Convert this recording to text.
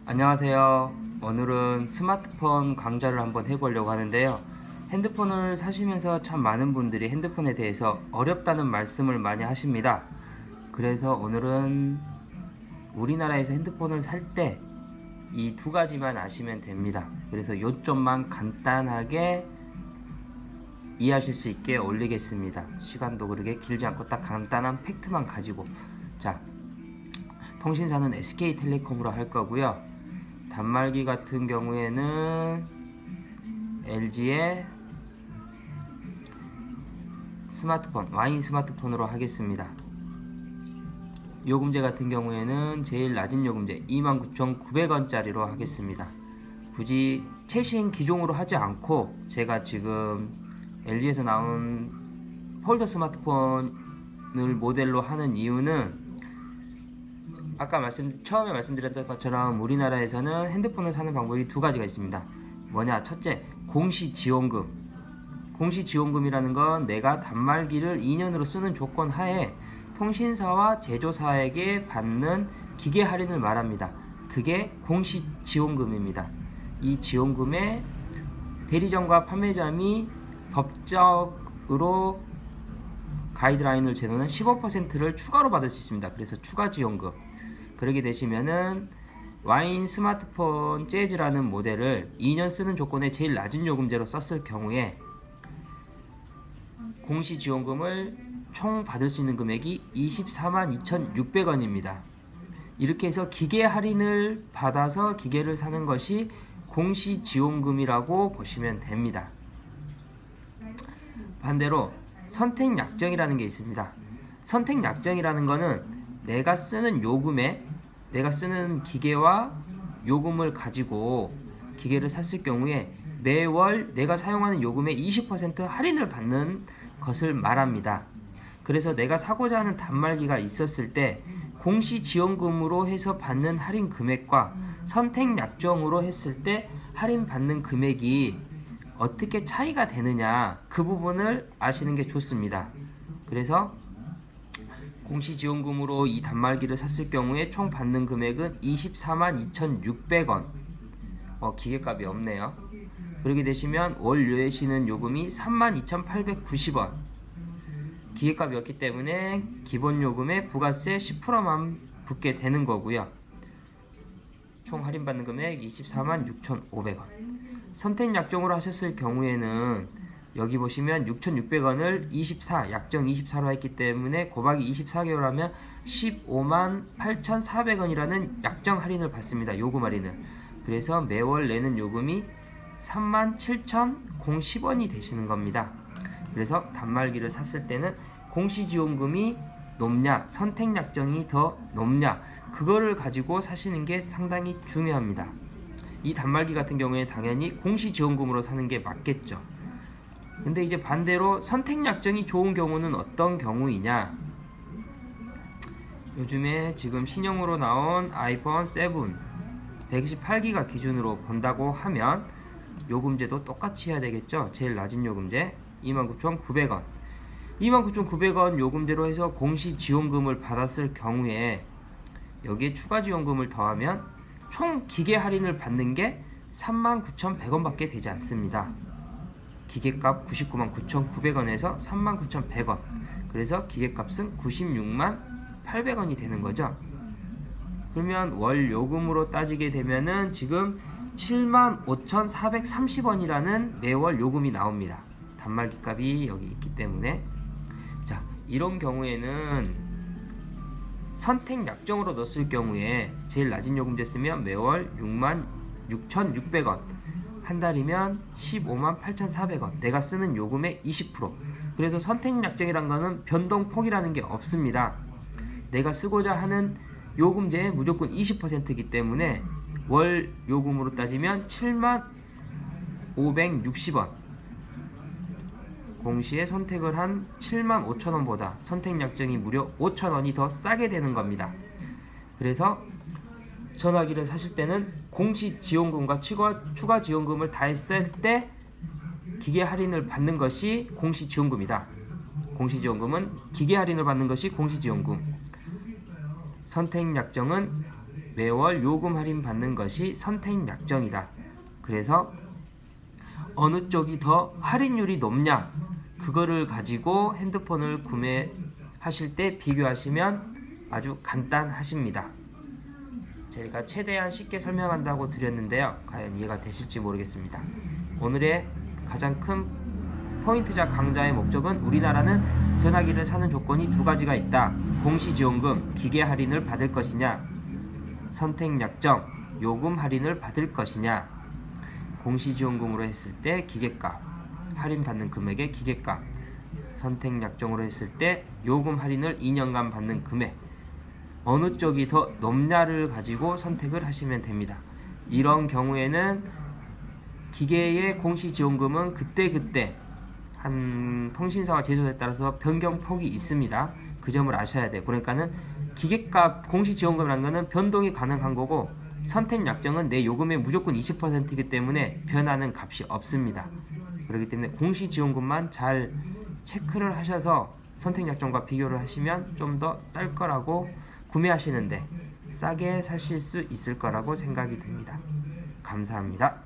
안녕하세요. 오늘은 스마트폰 강좌를 한번 해보려고 하는데요. 핸드폰을 사시면서 참 많은 분들이 핸드폰에 대해서 어렵다는 말씀을 많이 하십니다. 그래서 오늘은 우리나라에서 핸드폰을 살 때 이 두 가지만 아시면 됩니다. 그래서 요점만 간단하게 이해하실 수 있게 올리겠습니다. 시간도 그렇게 길지 않고 딱 간단한 팩트만 가지고. 자, 통신사는 SK텔레콤으로 할 거고요. 단말기 같은 경우에는 LG의 스마트폰, 와인 스마트폰으로 하겠습니다. 요금제 같은 경우에는 제일 낮은 요금제 29,900원짜리로 하겠습니다. 굳이 최신 기종으로 하지 않고 제가 지금 LG에서 나온 폴더 스마트폰을 모델로 하는 이유는 아까 처음에 말씀드렸던 것처럼 우리나라에서는 핸드폰을 사는 방법이 두 가지가 있습니다. 뭐냐? 첫째, 공시지원금. 공시지원금이라는 건 내가 단말기를 2년으로 쓰는 조건 하에 통신사와 제조사에게 받는 기계 할인을 말합니다. 그게 공시지원금입니다. 이 지원금에 대리점과 판매점이 법적으로 가이드라인을 제놓는 15%를 추가로 받을 수 있습니다. 그래서 추가지원금. 그러게 되시면은 와인 스마트폰 재즈라는 모델을 2년 쓰는 조건에 제일 낮은 요금제로 썼을 경우에 공시지원금을 총 받을 수 있는 금액이 242,600원입니다. 이렇게 해서 기계 할인을 받아서 기계를 사는 것이 공시지원금이라고 보시면 됩니다. 반대로 선택약정이라는 게 있습니다. 선택약정이라는 거는 내가 쓰는 요금에, 내가 쓰는 기계와 요금을 가지고 기계를 샀을 경우에 매월 내가 사용하는 요금의 20% 할인을 받는 것을 말합니다. 그래서 내가 사고자 하는 단말기가 있었을 때 공시지원금으로 해서 받는 할인 금액과 선택약정으로 했을 때 할인 받는 금액이 어떻게 차이가 되느냐, 그 부분을 아시는 게 좋습니다. 그래서 공시지원금으로 이 단말기를 샀을 경우에 총 받는 금액은 242,600원. 기계값이 없네요. 그렇게 되시면 월 내시는 요금이 32,890원. 기계값이 없기 때문에 기본 요금에 부가세 10%만 붙게 되는 거고요. 총 할인받는 금액 246,500원. 선택약정으로 하셨을 경우에는 여기 보시면 6,600원을 24, 약정 24로 했기 때문에 곱하기 24개월 하면 158,400원이라는 약정 할인을 받습니다. 요금 할인을. 그래서 매월 내는 요금이 37,010원이 되시는 겁니다. 그래서 단말기를 샀을 때는 공시지원금이 높냐, 선택약정이 더 높냐, 그거를 가지고 사시는 게 상당히 중요합니다. 이 단말기 같은 경우에 당연히 공시지원금으로 사는 게 맞겠죠. 근데 이제 반대로 선택약정이 좋은 경우는 어떤 경우이냐? 요즘에 지금 신형으로 나온 아이폰 7 128기가 기준으로 본다고 하면 요금제도 똑같이 해야 되겠죠. 제일 낮은 요금제 29,900원. 29,900원 요금제로 해서 공시지원금을 받았을 경우에 여기에 추가지원금을 더하면 총 기계 할인을 받는 게 39,100원 밖에 되지 않습니다. 기계값 999,900원에서 39,100원. 그래서 기계값은 968,000원이 되는 거죠. 그러면 월 요금으로 따지게 되면은 지금 75,430원이라는 매월 요금이 나옵니다. 단말기 값이 여기 있기 때문에. 자, 이런 경우에는 선택약정으로 넣었을 경우에 제일 낮은 요금제 쓰면 매월 66,600원, 한 달이면 158,400원, 내가 쓰는 요금의 20%. 그래서 선택약정이란 거는 변동폭이라는 게 없습니다. 내가 쓰고자 하는 요금제의 무조건 20%이기 때문에 월 요금으로 따지면 70,560원, 공시에 선택을 한 75,000원보다 선택약정이 무려 5,000원이 더 싸게 되는 겁니다. 그래서 전화기를 사실 때는 공시지원금과 추가지원금을 다 했을 때 기계 할인을 받는 것이 공시지원금이다. 공시지원금은 기계 할인을 받는 것이 공시지원금. 선택약정은 매월 요금 할인 받는 것이 선택 약정이다. 그래서 어느 쪽이 더 할인율이 높냐, 그거를 가지고 핸드폰을 구매하실 때 비교하시면 아주 간단하십니다. 제가 최대한 쉽게 설명한다고 드렸는데요, 과연 이해가 되실지 모르겠습니다. 오늘의 가장 큰 포인트자 강좌의 목적은 우리나라는 전화기를 사는 조건이 두 가지가 있다. 공시지원금, 기계 할인을 받을 것이냐, 선택약정, 요금 할인을 받을 것이냐. 공시지원금으로 했을 때 기계값, 할인받는 금액의 기계값, 선택약정으로 했을 때 요금 할인을 2년간 받는 금액, 어느 쪽이 더 높냐를 가지고 선택을 하시면 됩니다. 이런 경우에는 기계의 공시지원금은 그때그때 한 통신사와 제조사에 따라서 변경폭이 있습니다. 그 점을 아셔야 돼요. 그러니까는 기계값 공시지원금이라는 것은 변동이 가능한 거고, 선택약정은 내 요금의 무조건 20%이기 때문에 변하는 값이 없습니다. 그렇기 때문에 공시지원금만 잘 체크를 하셔서 선택약정과 비교를 하시면 좀 더 쌀 거라고, 구매하시는데 싸게 사실 수 있을 거라고 생각이 듭니다. 감사합니다.